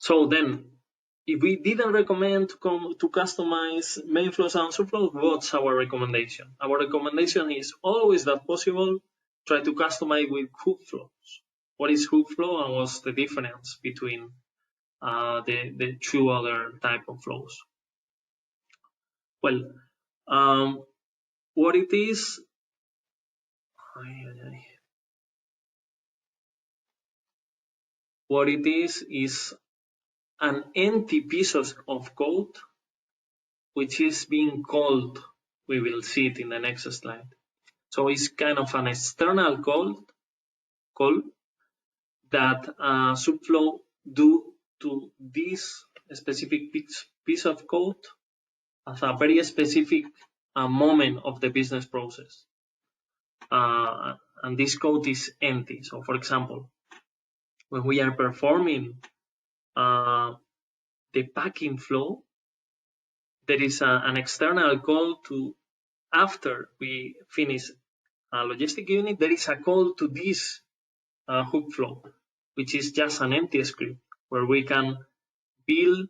So then, if we didn't recommend to customize main flows and subflows, what's our recommendation? Our recommendation is always that possible, try to customize with hook flows. What is hook flow and what's the difference between the two other type of flows? Well, what it is, an empty piece of code which is being called. We will see it in the next slide. So it's kind of an external call that subflow do to this specific piece of code as a very specific moment of the business process. And this code is empty. So for example, when we are performing the packing flow, there is an external call to, after we finish a logistic unit, there is a call to this hook flow, which is just an empty script where we can build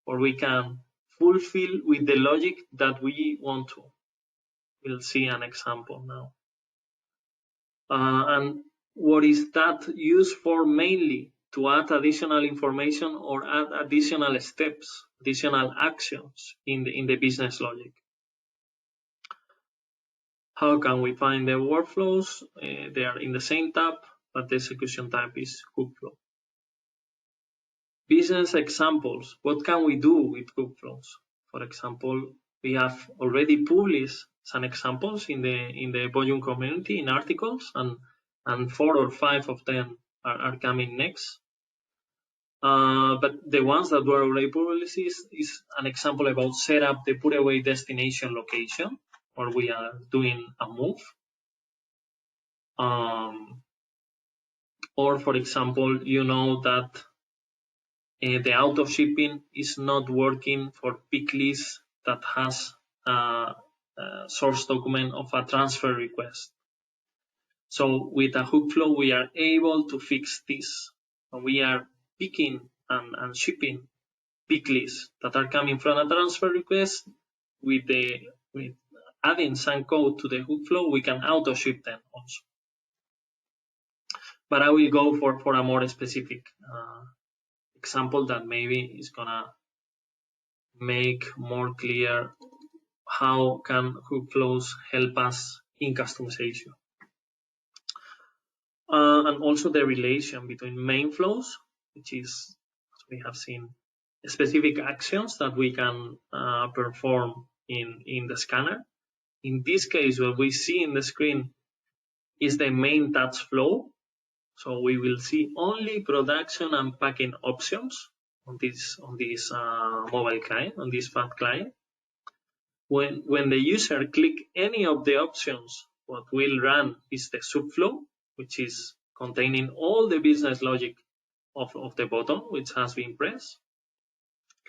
or we can fulfill with the logic that we want to. We'll see an example now. And what is that used for? Mainly to add additional information or add additional steps, additional actions in the business logic. How can we find the workflows? They are in the same tab, but the execution type is hook flow. Business examples. What can we do with hook flows? For example, we have already published some examples in the Boyum community in articles, and 4 or 5 of them are coming next. But the ones that were already published is an example about set up the put away destination location, or we are doing a move. Or for example, you know that the auto shipping is not working for pick list that has a source document of a transfer request. So with a hook flow, we are able to fix this. We are picking and shipping pick lists that are coming from a transfer request. With adding some code to the hook flow, we can auto ship them also. But I will go for a more specific example that maybe is gonna make more clear how can hook flows help us in customization. And also the relation between main flows, which is, as we have seen, specific actions that we can perform in the scanner. In this case, what we see in the screen is the main touch flow. So we will see only production and packing options on this mobile client, on this FAT client. When the user click any of the options, what will run is the subflow, which is containing all the business logic of the button which has been pressed.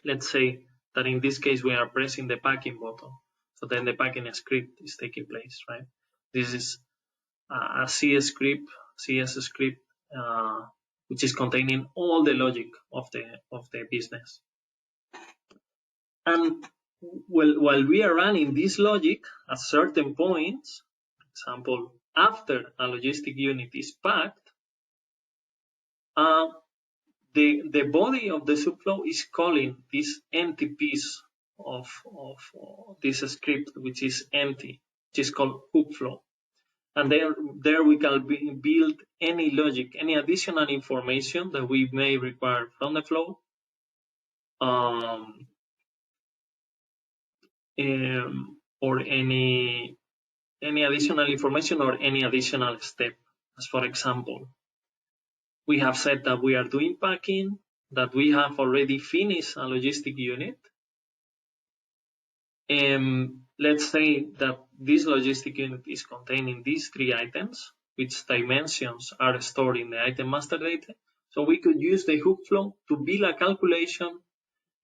Let's say that in this case we are pressing the packing button, so then the packing script is taking place, right? This is a CS script, which is containing all the logic of the business. And while we are running this logic, at certain points, for example, after a logistic unit is packed, the body of the subflow is calling this empty piece of this script, which is empty, which is called hook flow. And there we can build any logic, any additional information that we may require from the flow, or any additional information or any additional step. As for example, we have said that we are doing packing, that we have already finished a logistic unit. Let's say that this logistic unit is containing these 3 items, which dimensions are stored in the item master data. So we could use the hook flow to build a calculation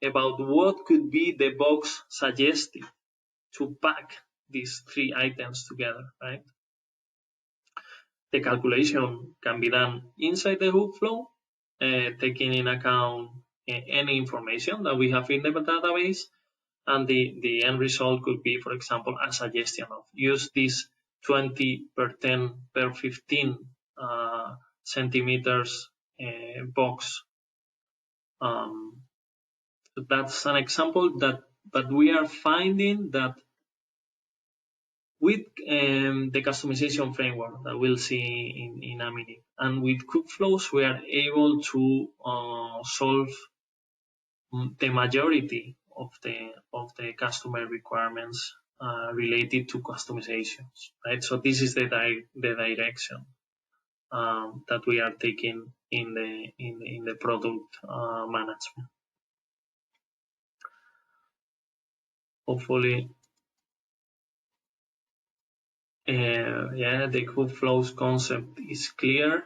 about what could be the box suggested to pack these 3 items together, right? The calculation can be done inside the hook flow, taking in account any information that we have in the database, and the end result could be, for example, a suggestion of use this 20 per 10 per 15 centimeters box. So that's an example but we are finding that with the customization framework that we'll see in a minute, and with hookflows, we are able to solve the majority of the customer requirements related to customizations, right? So this is the direction that we are taking in the product management. Hopefully, the hookflows concept is clear.